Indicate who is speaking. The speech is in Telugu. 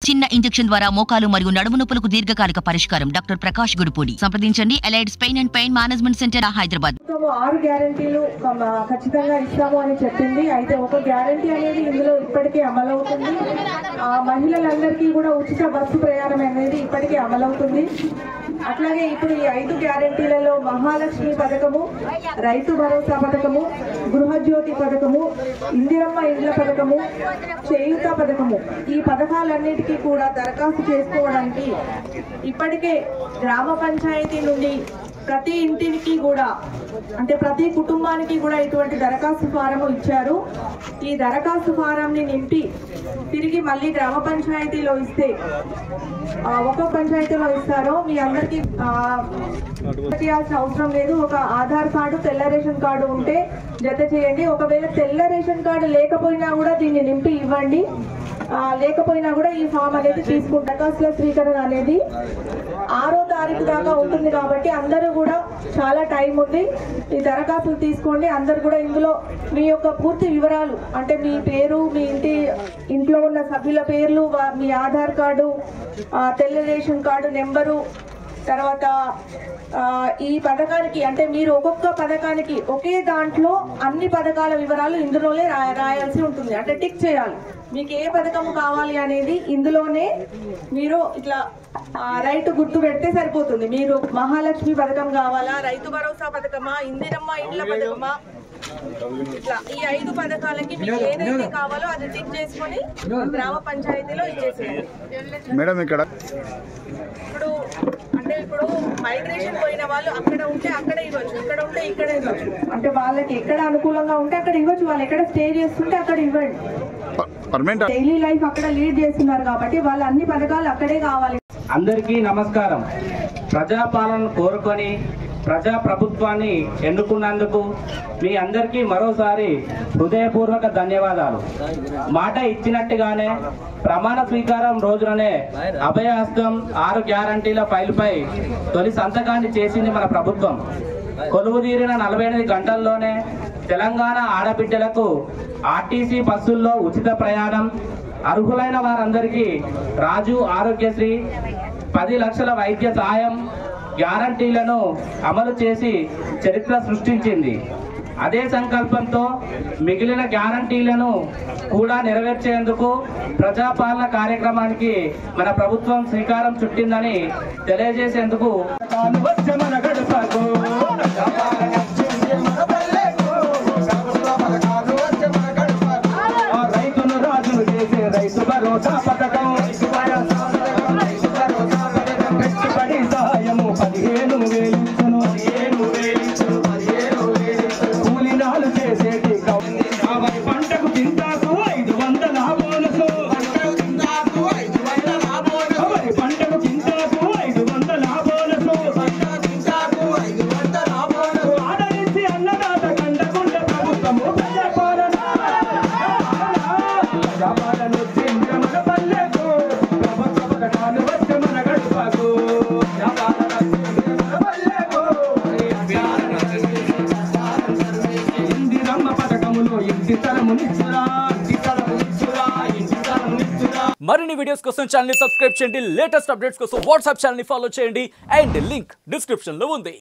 Speaker 1: చిన్న ఇంజెక్షన్ ద్వారా మోకాలు మరియు నడుము నొప్పులకు దీర్ఘకాలిక పరిష్కారం. డాక్టర్ ప్రకాష్ గుడిపూడి. సంప్రదించండి. ఎలైడ్స్ pain and pain management centre, Hyderabad.
Speaker 2: 6 గ్యారెంటీలు ఖచ్చితంగా ఇస్తాము అని చెప్పింది. అయితే ఒక గ్యారెంటీ అనేది ఇందులో ఇప్పటికే అమలవుతుంది. మహిళలందరికీ కూడా ఉచిత బస్సు ప్రయాణం అనేది ఇప్పటికే అమలవుతుంది. అట్లాగే ఇప్పుడు ఈ 5 గ్యారెంటీలలో మహాలక్ష్మి పథకము, రైతు భరోసా పథకము, గృహజ్యోతి పథకము, ఇందిరమ్మ ఇండ్ల పథకము, చేయూత పథకము, ఈ పథకాలన్నిటికీ కూడా దరఖాస్తు చేసుకోవడానికి ఇప్పటికే గ్రామ పంచాయతీ నుండి ప్రతి ఇంటికి కూడా అంటే ప్రతి కుటుంబానికి కూడా ఇటువంటి దరఖాస్తు ఫారం ఇచ్చారు. ఈ దరఖాస్తు ఫారంని నింపి తిరిగి మళ్ళీ గ్రామ పంచాయతీలో ఇస్తే ఒక పంచాయతీలో ఇస్తారో మీ అందరికీ చేయాల్సిన అవసరం లేదు. ఒక ఆధార్ కార్డు, తెల్ల రేషన్ కార్డు ఉంటే జత చేయండి. ఒకవేళ తెల్ల రేషన్ కార్డు లేకపోయినా కూడా దీన్ని నింపి ఇవ్వండి. లేకపోయినా కూడా ఈ ఫామ్ అనేది తీసుకుంటారు. దరఖాస్తుల స్వీకరణ అనేది 6వ తారీఖు దాకా ఉంటుంది కాబట్టి అందరూ కూడా చాలా టైం ఉంది. ఈ దరఖాస్తులు తీసుకోండి. అందరు కూడా ఇందులో మీ యొక్క పూర్తి వివరాలు అంటే మీ పేరు, మీ ఇంట్లో ఉన్న సభ్యుల పేర్లు, మీ ఆధార్ కార్డు, తెల్ల రేషన్ కార్డు నెంబరు, తర్వాత ఈ పథకానికి అంటే మీరు ఒక్కొక్క పథకానికి ఒకే దాంట్లో అన్ని పథకాల వివరాలు ఇందులోనే రాయాల్సి ఉంటుంది. అంటే టిక్ చేయాలి. మీకు ఏ పథకం కావాలి అనేది ఇందులోనే మీరు ఇట్లా రైతు గుర్తు పెడితే సరిపోతుంది. మీరు మహాలక్ష్మి పథకం కావాలా, రైతు భరోసా పథకమా, ఇందిరమ్మ ఇండ్ల పథకమా, ఇట్లా ఈ 5 పథకాలకి మీకు ఏదైతే కావాలో అది టిక్ చేసుకొని గ్రామ పంచాయతీలో ఇచ్చేసేయండి.
Speaker 3: మేడం ఇక్కడ
Speaker 2: ఇప్పుడు మైగ్రేషన్ పోయిన వాళ్ళు అక్కడ ఉంటే అక్కడ ఇవ్వచ్చు, ఇక్కడ ఉంటే ఇక్కడ ఇవ్వచ్చు. అంటే వాళ్ళకి ఎక్కడ అనుకూలంగా ఉంటే అక్కడ ఇవ్వచ్చు. వాళ్ళు ఎక్కడ స్టే చేస్తుంటే అక్కడ ఇవ్వండి. డైలీ లైఫ్ అక్కడ లీడ్ చేస్తున్నారు కాబట్టి వాళ్ళ అన్ని పథకాలు అక్కడే కావాలి.
Speaker 4: అందరికీ నమస్కారం. ప్రజాపాలన కోరుకొని ప్రజా ప్రభుత్వాన్ని ఎన్నుకున్నందుకు మీ అందరికీ మరోసారి హృదయపూర్వక ధన్యవాదాలు. మాట ఇచ్చినట్టుగానే ప్రమాణ స్వీకారం రోజుననే అభయహస్తం 6 గ్యారంటీల ఫైలుపై తొలి సంతకాన్ని చేసింది మన ప్రభుత్వం. కొలువుదీరిన 48 గంటల్లోనే తెలంగాణ ఆడబిడ్డలకు ఆర్టీసీ బస్సుల్లో ఉచిత ప్రయాణం, అర్హులైన వారందరికీ రాజు ఆరోగ్యశ్రీ, 10 లక్షల వైద్య సాయం గ్యారంటీలను అమలు చేసి చరిత్ర సృష్టించింది. అదే సంకల్పంతో మిగిలిన గ్యారంటీలను కూడా నెరవేర్చేందుకు ప్రజాపాలన కార్యక్రమానికి మన ప్రభుత్వం శ్రీకారం చుట్టిందని తెలియజేసేందుకు రైతును రాజును చేసే రైతు భరోసా పథకం, పెట్టుబడి సహాయము 15,000 కూలినాలు చేసేటి పంటకు కింటాకు 500 బోనసు, పంటకు కింటాకు 500 బోనసు, ఆదరించి అన్నదాత కండకుండ ప్రభుత్వము ప్రజాపాలన వచ్చింది మన పల్లెకు, ప్రభుత్వ పథకాలు వచ్చి మన గడపకు. ఇందిరమ్మ పథకములో ఇంటి తరమునిచ్చురా,
Speaker 5: మరిన్ని వీడియోస్ కోసం ఛానల్ ని సబ్స్క్రైబ్ చేయండి. లేటెస్ట్ అప్డేట్స్ కోసం వాట్సాప్ ఛానల్ ని ఫాలో చేయండి. అండ్ లింక్ డిస్క్రిప్షన్ లో ఉంది.